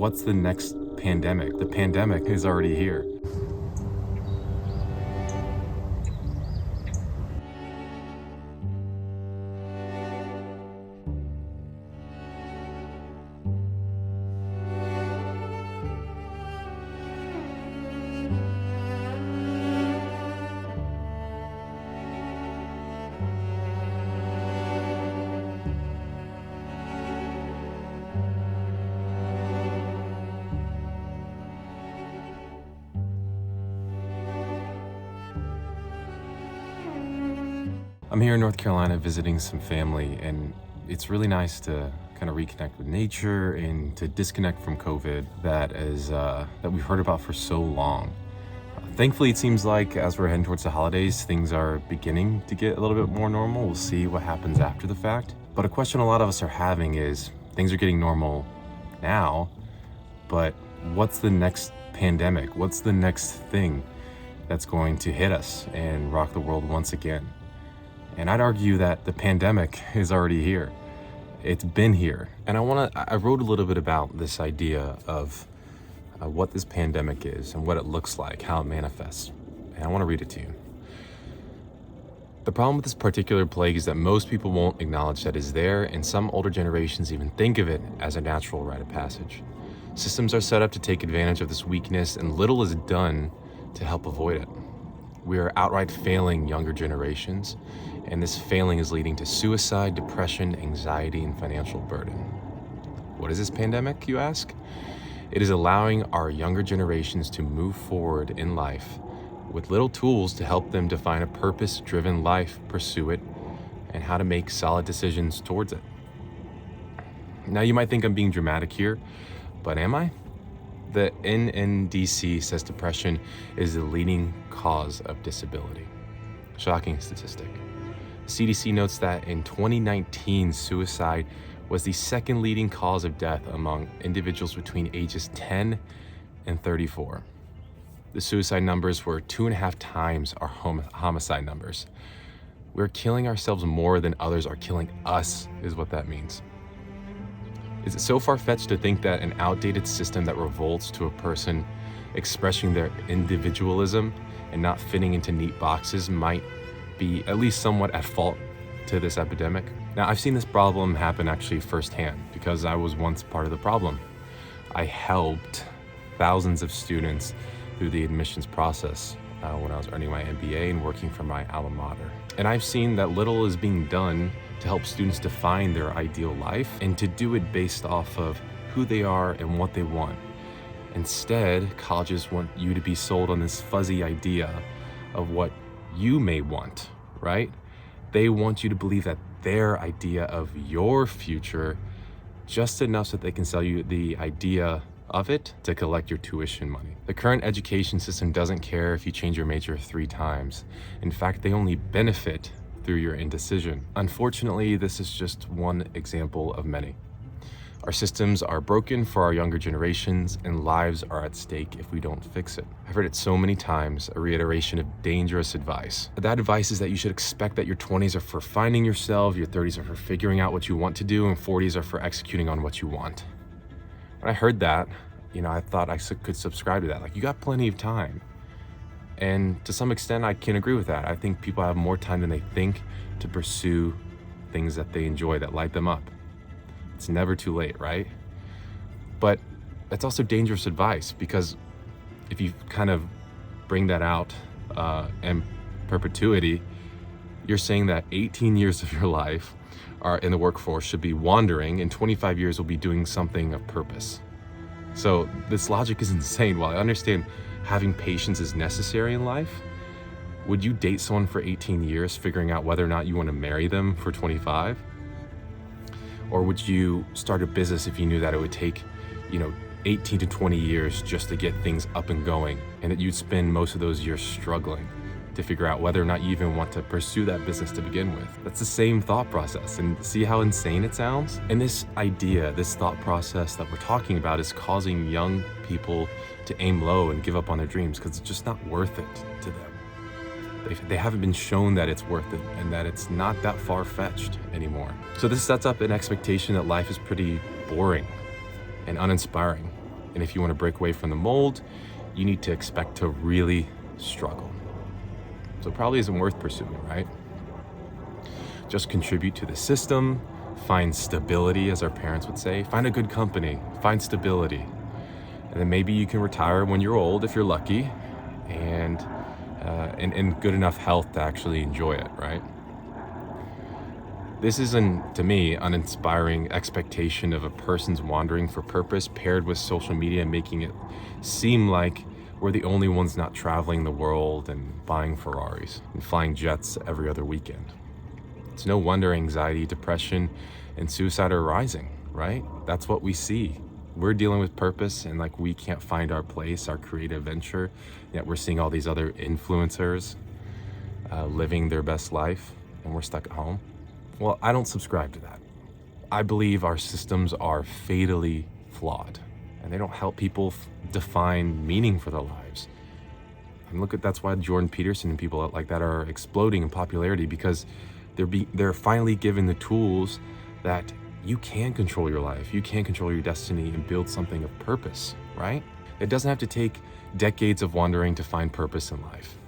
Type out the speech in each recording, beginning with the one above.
What's the next pandemic? The pandemic is already here. I'm here in North Carolina visiting some family, and it's really nice to kind of reconnect with nature and to disconnect from COVID that we've heard about for so long. Thankfully, it seems like as we're heading towards the holidays, things are beginning to get a little bit more normal. We'll see what happens after the fact. But a question a lot of us are having is, things are getting normal now, but what's the next pandemic? What's the next thing that's going to hit us and rock the world once again? And I'd argue that the pandemic is already here. It's been here. And I wrote a little bit about this idea of what this pandemic is and what it looks like, how it manifests. And I want to read it to you. The problem with this particular plague is that most people won't acknowledge that it's there, and some older generations even think of it as a natural rite of passage. Systems are set up to take advantage of this weakness, and little is done to help avoid it. We are outright failing younger generations, and this failing is leading to suicide, depression, anxiety, and financial burden. What is this pandemic, you ask? It is allowing our younger generations to move forward in life with little tools to help them define a purpose-driven life, pursue it, and how to make solid decisions towards it. Now, you might think I'm being dramatic here, but am I? The NNDC says depression is the leading cause of disability. Shocking statistic. CDC notes that in 2019, suicide was the second leading cause of death among individuals between ages 10 and 34. The suicide numbers were 2.5 times our homicide numbers. We're killing ourselves more than others are killing us, is what that means. Is it so far-fetched to think that an outdated system that revolts to a person expressing their individualism and not fitting into neat boxes might be at least somewhat at fault to this epidemic? Now, I've seen this problem happen actually firsthand because I was once part of the problem. I helped thousands of students through the admissions process when I was earning my MBA and working for my alma mater. And I've seen that little is being done to help students define their ideal life and to do it based off of who they are and what they want. Instead, colleges want you to be sold on this fuzzy idea of what you may want, right? They want you to believe that their idea of your future just enough so that they can sell you the idea of it to collect your tuition money. The current education system doesn't care if you change your major 3 times. In fact, they only benefit through your indecision. Unfortunately, this is just one example of many. Our systems are broken for our younger generations, and lives are at stake if we don't fix it. I've heard it so many times, a reiteration of dangerous advice. That advice is that you should expect that your 20s are for finding yourself, your 30s are for figuring out what you want to do, and 40s are for executing on what you want. When I heard that, I thought I could subscribe to that. Like, you got plenty of time. And to some extent, I can agree with that. I think people have more time than they think to pursue things that they enjoy, that light them up. It's never too late, right? But that's also dangerous advice, because if you kind of bring that out in perpetuity, you're saying that 18 years of your life are in the workforce should be wandering, and 25 years will be doing something of purpose. So this logic is insane. While I understand having patience is necessary in life, would you date someone for 18 years figuring out whether or not you want to marry them for 25? Or would you start a business if you knew that it would take, 18 to 20 years just to get things up and going, and that you'd spend most of those years struggling to figure out whether or not you even want to pursue that business to begin with? That's the same thought process, and see how insane it sounds? And this idea, this thought process that we're talking about is causing young people to aim low and give up on their dreams because it's just not worth it to them. They haven't been shown that it's worth it and that it's not that far-fetched anymore. So this sets up an expectation that life is pretty boring and uninspiring. And if you want to break away from the mold, you need to expect to really struggle. So it probably isn't worth pursuing, right? Just contribute to the system, find stability, as our parents would say, find a good company, find stability. And then maybe you can retire when you're old if you're lucky, and in good enough health to actually enjoy it, right? This is, to me, uninspiring expectation of a person's wandering for purpose paired with social media making it seem like we're the only ones not traveling the world and buying Ferraris and flying jets every other weekend. It's no wonder anxiety, depression, and suicide are rising, right? That's what we see. We're dealing with purpose and like we can't find our place, our creative venture, yet we're seeing all these other influencers living their best life and we're stuck at home. Well, I don't subscribe to that. I believe our systems are fatally flawed and they don't help people define meaning for their lives. And that's why Jordan Peterson and people like that are exploding in popularity, because they're finally given the tools that you can control your life, you can control your destiny and build something of purpose, right? It doesn't have to take decades of wandering to find purpose in life.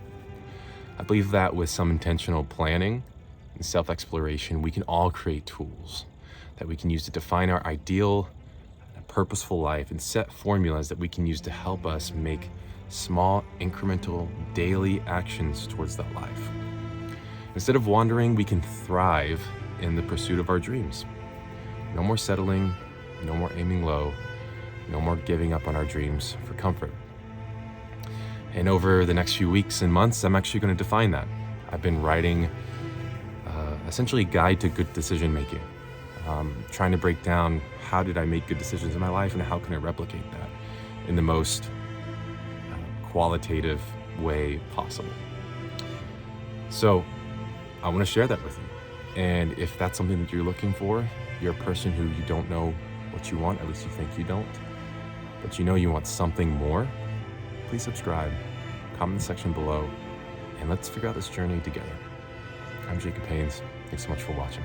I believe that with some intentional planning and self-exploration, we can all create tools that we can use to define our ideal and purposeful life and set formulas that we can use to help us make small, incremental, daily actions towards that life. Instead of wandering, we can thrive in the pursuit of our dreams. No more settling, no more aiming low, no more giving up on our dreams for comfort. And over the next few weeks and months, I'm actually going to define that. I've been writing essentially a guide to good decision making, trying to break down how did I make good decisions in my life and how can I replicate that in the most qualitative way possible. So I want to share that with you. And if that's something that you're looking for, you're a person who you don't know what you want, at least you think you don't, but you know you want something more, please subscribe, comment in the section below, and let's figure out this journey together. I'm Jacob Haynes. Thanks so much for watching.